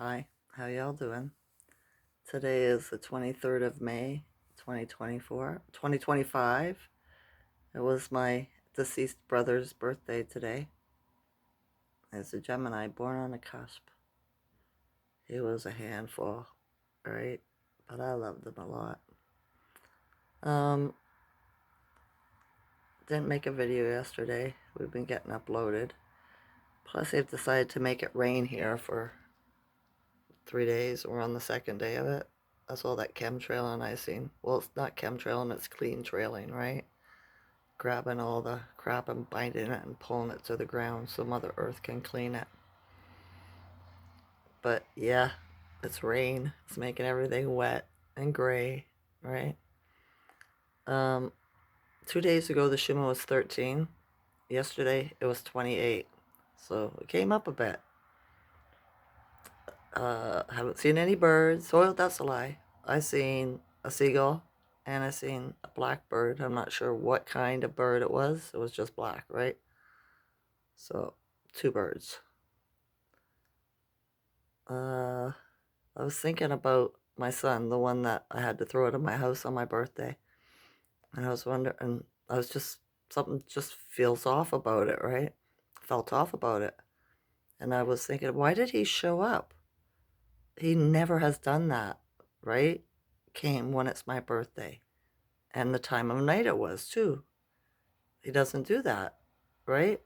Hi, how y'all doing? Today is the 23rd of May, 2025. It was my deceased brother's birthday today. He's a Gemini born on the cusp. He was a handful, right? But I loved him a lot. Um, didn't make a video yesterday. We've been getting uploaded. Plus, they've decided to make it rain here for 3 days. We're on the second day of it. That's all that chemtrailing I seen. Well, it's not chemtrailing, it's clean trailing, right? Grabbing all the crap and binding it and pulling it to the ground so Mother Earth can clean it. But yeah, it's rain. It's making everything wet and gray, right? Um, 2 days ago the Schuman was 13. Yesterday it was 28. So it came up a bit. Haven't seen any birds. Well, that's a lie. I seen a seagull and I seen a blackbird. I'm not sure what kind of bird it was. It was just black, right? So, two birds. I was thinking about my son, the one that I had to throw out of my house on my birthday. And I was wondering, and I was just, something just feels off about it, right? Felt off about it. And I was thinking, why did he show up? He never has done that, right? Came when it's my birthday. And the time of night it was, too. He doesn't do that, right?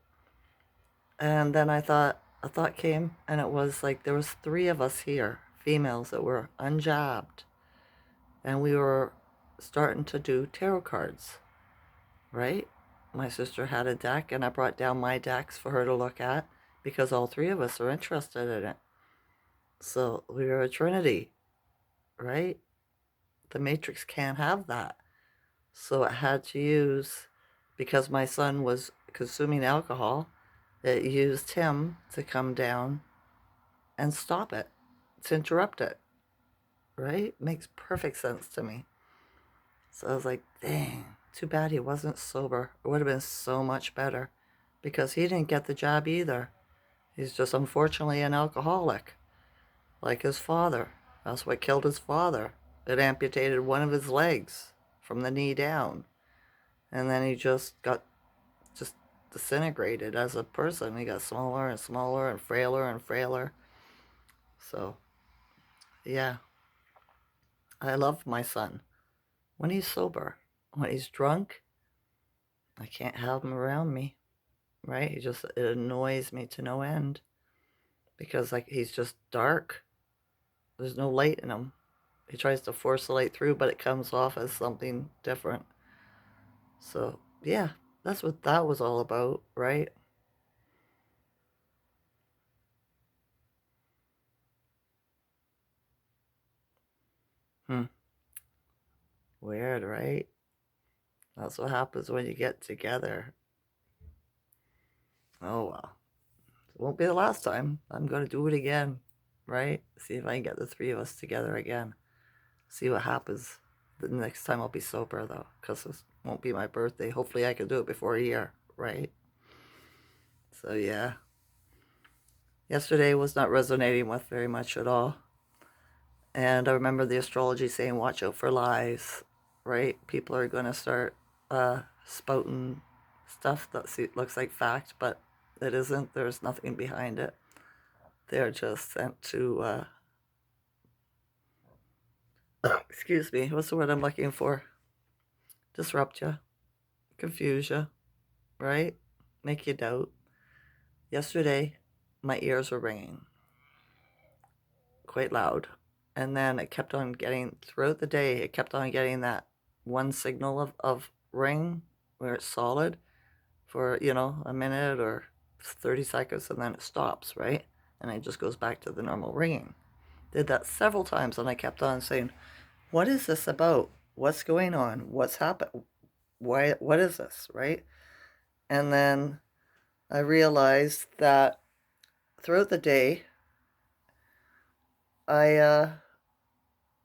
And then a thought came, and it was like there was three of us here, females that were unjabbed, and we were starting to do tarot cards, right? My sister had a deck, and I brought down my decks for her to look at because all three of us are interested in it. So we were a trinity, right? The Matrix can't have that. So it had to use, because my son was consuming alcohol, it used him to come down and stop it, to interrupt it, right? Makes perfect sense to me. So I was like, dang, too bad he wasn't sober. It would have been so much better because he didn't get the job either. He's just unfortunately an alcoholic, like his father. That's what killed his father. It amputated one of his legs from the knee down. And then he just disintegrated as a person. He got smaller and smaller and frailer and frailer. So, yeah, I love my son. When he's sober, when he's drunk, I can't have him around me, right? It annoys me to no end because like he's just dark. There's no light in him. He tries to force the light through, but it comes off as something different. So, yeah, that's what that was all about, right? Hmm. Weird, right? That's what happens when you get together. Oh well. It won't be the last time. I'm going to do it again, right? See if I can get the three of us together again. See what happens. The next time I'll be sober though, because this won't be my birthday. Hopefully I can do it before a year, right? So yeah. Yesterday was not resonating with very much at all. And I remember the astrology saying, watch out for lies, right? People are going to start spouting stuff that looks like fact, but it isn't. There's nothing behind it. They're just sent to, excuse me, what's the word I'm looking for? Disrupt you, confuse you, right? Make you doubt. Yesterday, my ears were ringing quite loud. And then it kept on getting, throughout the day, it kept on getting that one signal of ring where it's solid for, a minute or 30 seconds and then it stops, right? And it just goes back to the normal ringing. Did that several times and I kept on saying, what is this about? What's going on? What's happened? What is this, right? And then I realized that throughout the day, I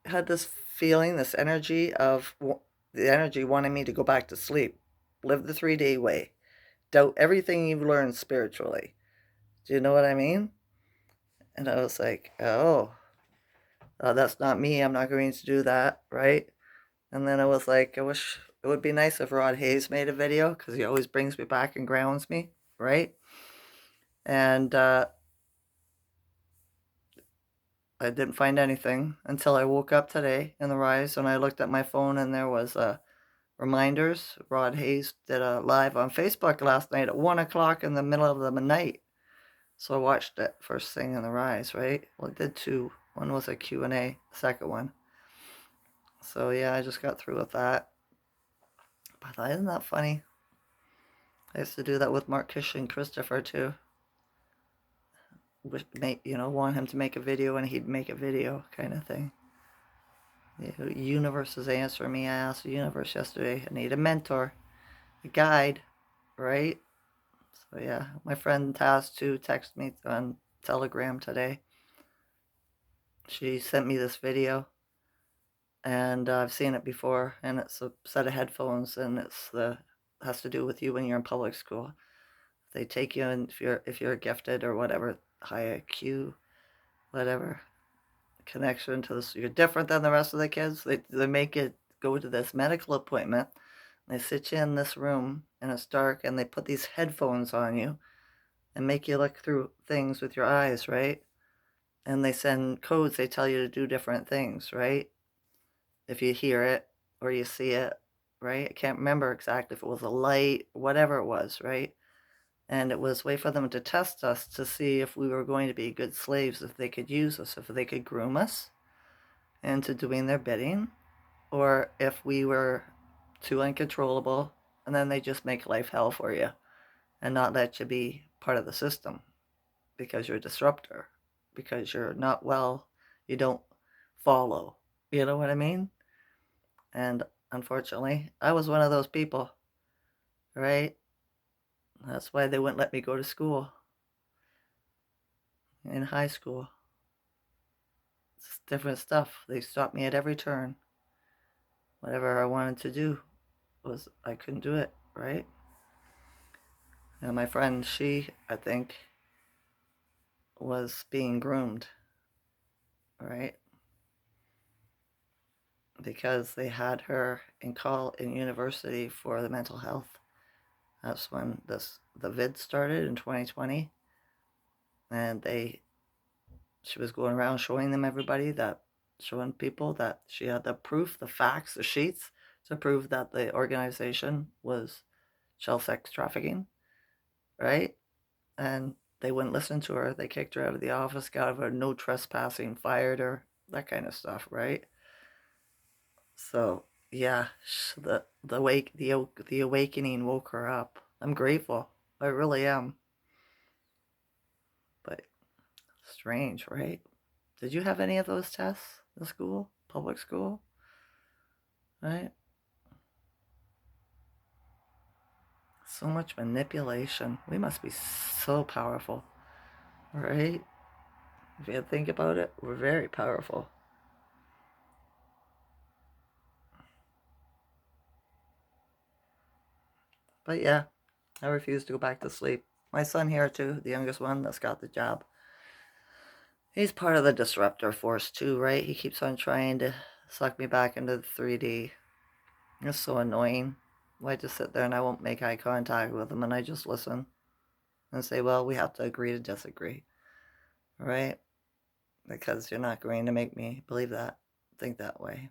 had this feeling, this energy of the energy wanting me to go back to sleep, live the 3 day way, doubt everything you've learned spiritually. Do you know what I mean? And I was like, oh, that's not me. I'm not going to do that, right? And then I was like, I wish it would be nice if Rod Hayes made a video because he always brings me back and grounds me, right? And I didn't find anything until I woke up today in the rise and I looked at my phone and there was reminders. Rod Hayes did a live on Facebook last night at 1 o'clock in the middle of the night. So I watched it first thing in the rise, right? Well, it did two. One was a Q&A, the second one. So yeah, I just got through with that. But isn't that funny? I used to do that with Mark Kish and Christopher too. Want him to make a video and he'd make a video kind of thing. The universe is answering me. I asked the universe yesterday, I need a mentor, a guide, right? So yeah, my friend Taz too texted me on Telegram today. She sent me this video and I've seen it before, and it's a set of headphones, and has to do with you when you're in public school. They take you in if you're gifted or whatever, high IQ, whatever connection to this. You're different than the rest of the kids. They make it go to this medical appointment. They sit you in this room and it's dark, and they put these headphones on you and make you look through things with your eyes, right? And they send codes. They tell you to do different things, right? If you hear it or you see it, right? I can't remember exactly if it was a light, whatever it was, right? And it was a way for them to test us to see if we were going to be good slaves, if they could use us, if they could groom us into doing their bidding, or if we were too uncontrollable, and then they just make life hell for you and not let you be part of the system because you're a disruptor, because you're not well, you don't follow. You know what I mean? And unfortunately, I was one of those people, right? That's why they wouldn't let me go to school in high school. It's different stuff. They stopped me at every turn. Whatever I wanted to do I couldn't do it, right? And my friend, she, I think, was being groomed, right? Because they had her in university for the mental health. That's when the vid started in 2020, and she was going around showing people that she had the proof, the facts, the sheets to prove that the organization was child sex trafficking, right? And they wouldn't listen to her. They kicked her out of the office, got her no trespassing, fired her, that kind of stuff, right? So yeah, the awakening woke her up. I'm grateful. I really am. But strange, right? Did you have any of those tests in school, public school? Right? So much manipulation. We must be so powerful, right? If you think about it, we're very powerful. But yeah, I refuse to go back to sleep. My son here too, the youngest one that's got the job. He's part of the disruptor force too, right? He keeps on trying to suck me back into the 3D. It's so annoying. I just sit there and I won't make eye contact with him and I just listen and say, well, we have to agree to disagree, right? Because you're not going to make me believe that, think that way.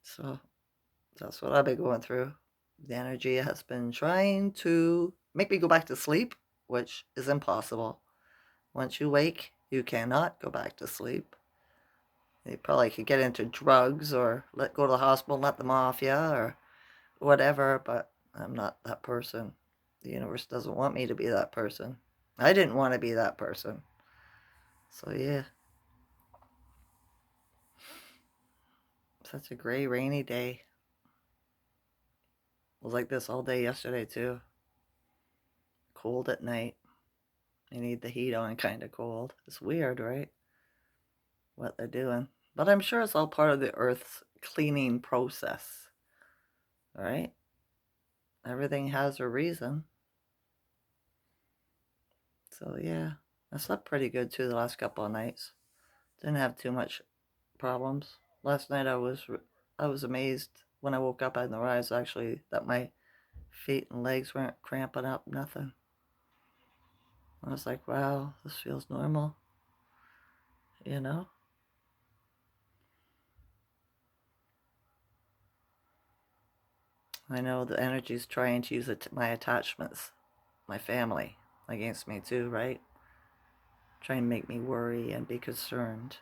So that's what I've been going through. The energy has been trying to make me go back to sleep, which is impossible. Once you wake, you cannot go back to sleep. You probably could get into drugs or go to the hospital and let them off you or whatever, but I'm not that person. The universe doesn't want me to be that person. I didn't want to be that person. So yeah. Such a gray, rainy day. It was like this all day yesterday too. Cold at night. You need the heat on kind of cold. It's weird, right? What they're doing. But I'm sure it's all part of the Earth's cleaning process. Right? Everything has a reason. So yeah. I slept pretty good too the last couple of nights. Didn't have too much problems. Last night I was amazed when I woke up in the rise actually that my feet and legs weren't cramping up, nothing. I was like, wow, this feels normal, you know? I know the energy's trying to use my attachments, my family, against me too, right? Trying to make me worry and be concerned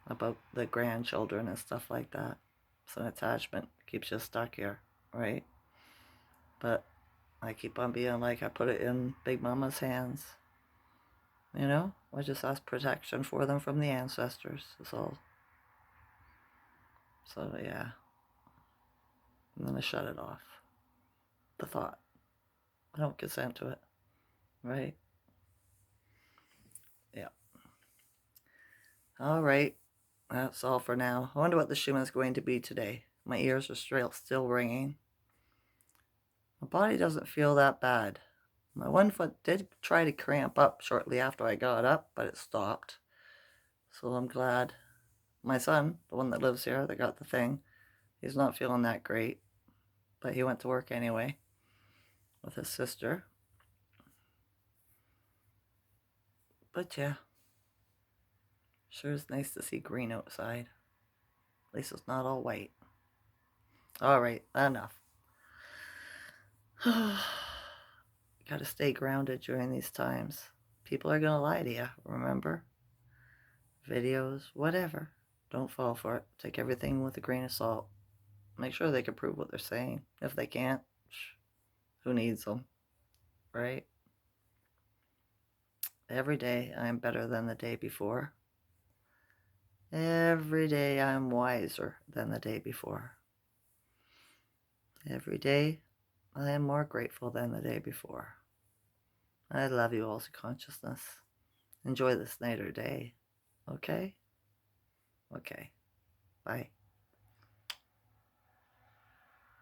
about the grandchildren and stuff like that. It's an attachment, keeps you stuck here, right? But I keep on being like, I put it in Big Mama's hands. You know, I just ask protection for them from the ancestors. That's all. So yeah, I'm gonna shut it off. The thought. I don't consent to it, right? Yeah. All right. That's all for now. I wonder what the Schuman's going to be today. My ears are still ringing. My body doesn't feel that bad. My one foot did try to cramp up shortly after I got up, but it stopped. So I'm glad. My son, the one that lives here that got the thing, he's not feeling that great, but he went to work anyway with his sister. But yeah, sure is nice to see green outside. At least it's not all white. All right, enough. Gotta stay grounded during these times. People are gonna lie to you, remember? Videos, whatever. Don't fall for it. Take everything with a grain of salt. Make sure they can prove what they're saying. If they can't, who needs them, right? Every day I am better than the day before. Every day I am wiser than the day before. Every day I am more grateful than the day before. I love you all's consciousness. Enjoy this night or day. Okay? Okay. Bye.